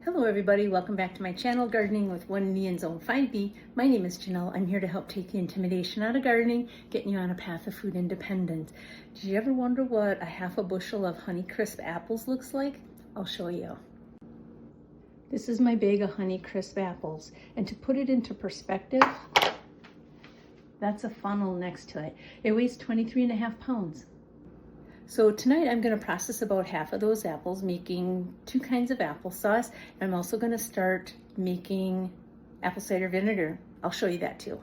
Hello everybody, welcome back to my channel, Gardening with One Knee and Zone 5B. My name is Janelle. I'm here to help take the intimidation out of gardening, getting you on a path of food independence. Did you ever wonder what a half a bushel of Honeycrisp apples looks like? I'll show you. This is my bag of Honeycrisp apples, and to put it into perspective, that's a funnel next to it. It weighs 23.5 pounds. So tonight I'm going to process about half of those apples, making 2 kinds of applesauce. I'm also going to start making apple cider vinegar. I'll show you that too.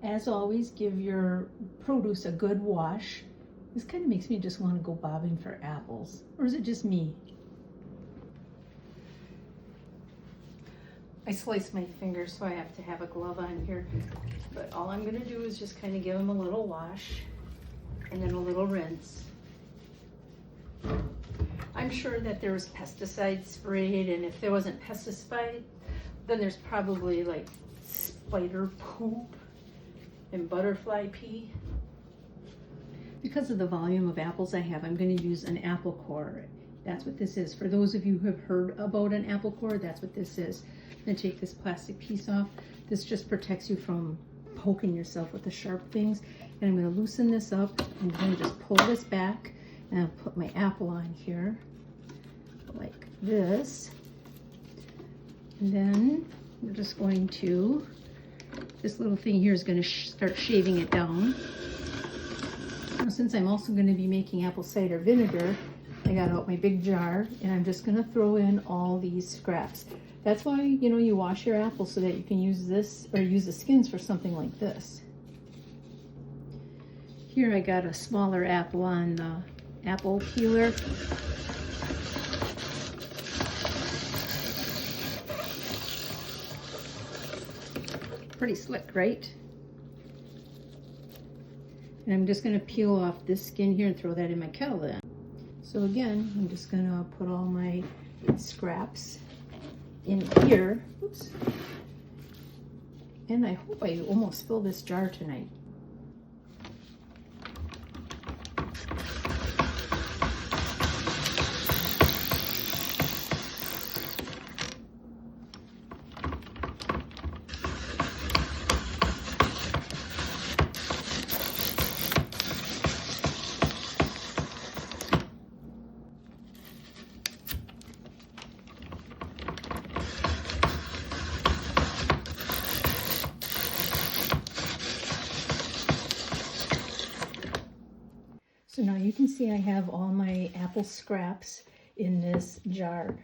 As always, give your produce a good wash. This kind of makes me just want to go bobbing for apples. Or is it just me? I sliced my fingers, so I have to have a glove on here. But all I'm going to do is just kind of give them a little wash. And then a little rinse. I'm sure that there was pesticide sprayed, and if there wasn't pesticide, then there's probably like spider poop and butterfly pee. Because of the volume of apples I have, I'm going to use an apple core. That's what this is. For those of you who have heard about an apple core, that's what this is. I'm going to take this plastic piece off. This just protects you from poking yourself with the sharp things. And I'm going to loosen this up. I'm going to just pull this back, and I'll put my apple on here like this. And then we're just going to, this little thing here is going to start shaving it down. Now, since I'm also going to be making apple cider vinegar, I got out my big jar, and I'm just going to throw in all these scraps. That's why, you wash your apples so that you can use this or use the skins for something like this. Here I got a smaller apple on the apple peeler. Pretty slick, right? And I'm just going to peel off this skin here and throw that in my kettle then. So again, I'm just going to put all my scraps in here. Oops. And I hope I almost fill this jar tonight. So now you can see I have all my apple scraps in this jar.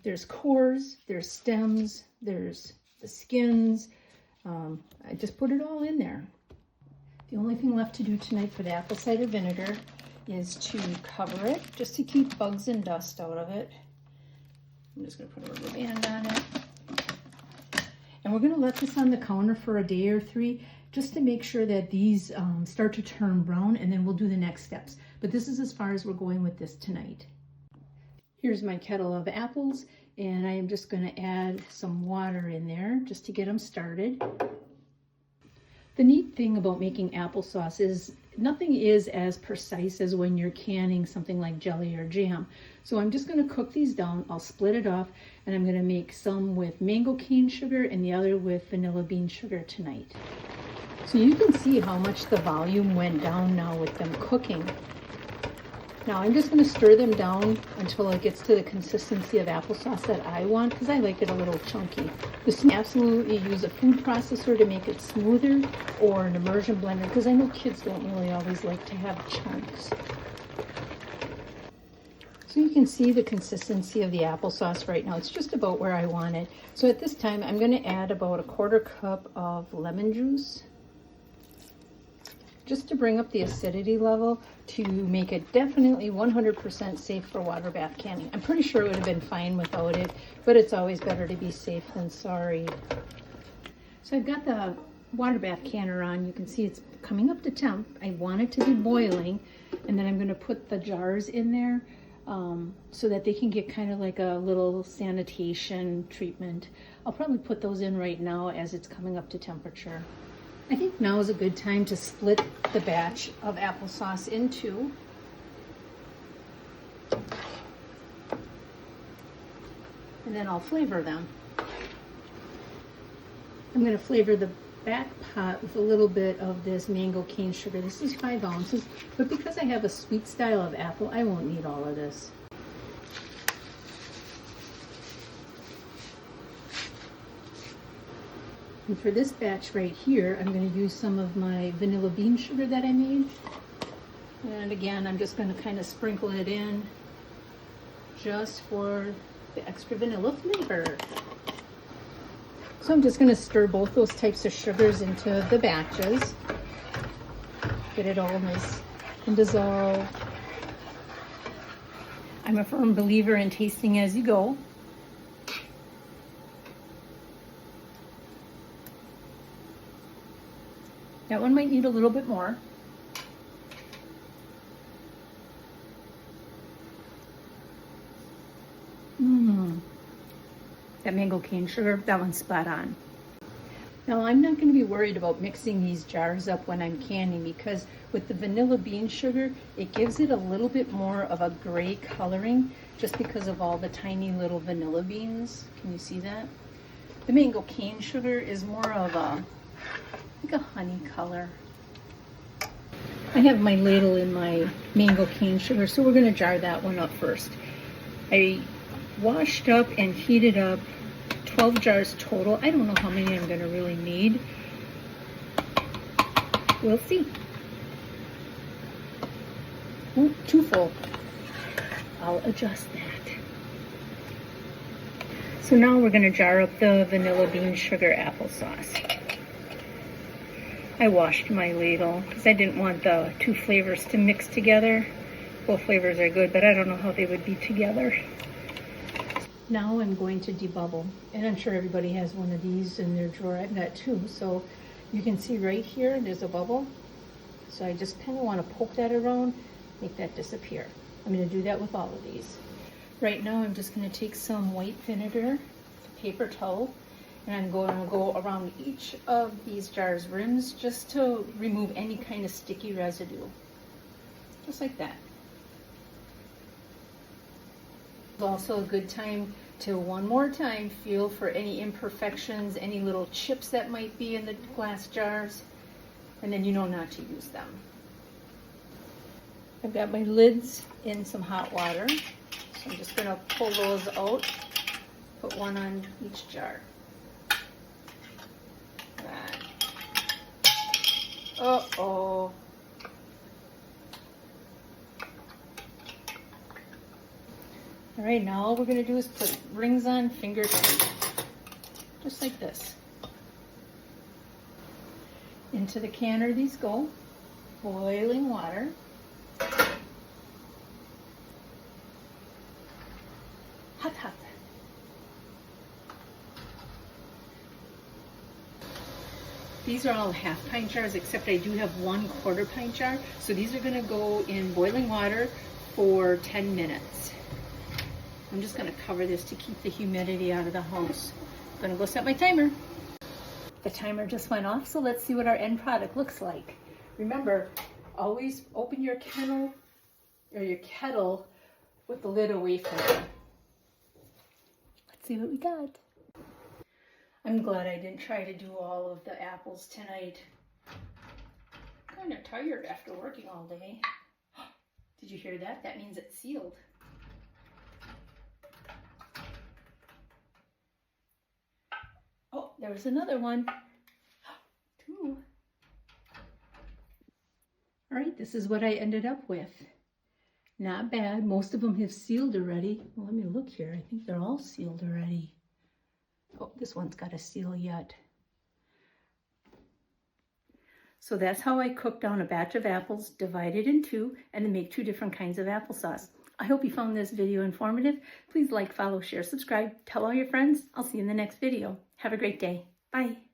There's cores, there's stems, there's the skins. I just put it all in there. The only thing left to do tonight for the apple cider vinegar is to cover it, just to keep bugs and dust out of it. I'm just going to put a rubber band on it. And we're going to let this on the counter for a day or 3, just to make sure that these start to turn brown, and then we'll do the next steps. But this is as far as we're going with this tonight. Here's my kettle of apples, and I am just going to add some water in there just to get them started. The neat thing about making applesauce is nothing is as precise as when you're canning something like jelly or jam. So I'm just going to cook these down. I'll split it off, and I'm going to make some with mango cane sugar and the other with vanilla bean sugar tonight. So you can see how much the volume went down now with them cooking. Now I'm just going to stir them down until it gets to the consistency of applesauce that I want, because I like it a little chunky. You can absolutely use a food processor to make it smoother, or an immersion blender, because I know kids don't really always like to have chunks. So you can see the consistency of the applesauce right now. It's just about where I want it. So at this time I'm going to add about a 1/4 cup of lemon juice, just to bring up the acidity level to make it definitely 100% safe for water bath canning. I'm pretty sure it would have been fine without it, but it's always better to be safe than sorry. So I've got the water bath canner on. You can see it's coming up to temp. I want it to be boiling, and then I'm going to put the jars in there so that they can get kind of like a little sanitation treatment. I'll probably put those in right now as it's coming up to temperature. I think now is a good time to split the batch of applesauce in 2. and then I'll flavor them. I'm going to flavor the back pot with a little bit of this mango cane sugar. This is 5 ounces, but because I have a sweet style of apple, I won't need all of this. And for this batch right here, I'm going to use some of my vanilla bean sugar that I made. And again, I'm just going to kind of sprinkle it in just for the extra vanilla flavor. So I'm just going to stir both those types of sugars into the batches. Get it all nice and dissolve. I'm a firm believer in tasting as you go. That one might need a little bit more. That mango cane sugar, that one's spot on. Now I'm not going to be worried about mixing these jars up when I'm canning, because with the vanilla bean sugar, it gives it a little bit more of a gray coloring just because of all the tiny little vanilla beans. Can you see that? The mango cane sugar is more of like a honey color. I have my ladle in my mango cane sugar, so we're going to jar that one up first. I washed up and heated up 12 jars total. I don't know how many I'm going to really need. We'll see. Ooh, too full. I'll adjust that. So now we're going to jar up the vanilla bean sugar applesauce. I washed my ladle because I didn't want the two flavors to mix together. Both flavors are good, but I don't know how they would be together. Now I'm going to debubble, and I'm sure everybody has one of these in their drawer. I've got 2, so you can see right here there's a bubble. So I just kind of want to poke that around, make that disappear. I'm going to do that with all of these. Right now I'm just going to take some white vinegar, a paper towel, and I'm going to go around each of these jars' rims just to remove any kind of sticky residue. Just like that. It's also a good time to one more time feel for any imperfections, any little chips that might be in the glass jars, and then you know not to use them. I've got my lids in some hot water, so I'm just going to pull those out, put one on each jar. Uh-oh. All right, now all we're going to do is put rings on finger tight, just like this. Into the canner these go, boiling water. Hot, hot. These are all half-pint jars, except I do have 1/4 pint jar. So these are going to go in boiling water for 10 minutes. I'm just going to cover this to keep the humidity out of the house. I'm going to go set my timer. The timer just went off, so let's see what our end product looks like. Remember, always open your kennel or your kettle with the lid away from you. Let's see what we got. I'm glad I didn't try to do all of the apples tonight. I'm kind of tired after working all day. Did you hear that? That means it's sealed. Oh, there was another one. 2. All right, this is what I ended up with. Not bad. Most of them have sealed already. Well, let me look here. I think they're all sealed already. Oh, this one's got a seal yet. So that's how I cook down a batch of apples, divide it in 2, and then make 2 different kinds of applesauce. I hope you found this video informative. Please like, follow, share, subscribe, tell all your friends. I'll see you in the next video. Have a great day. Bye.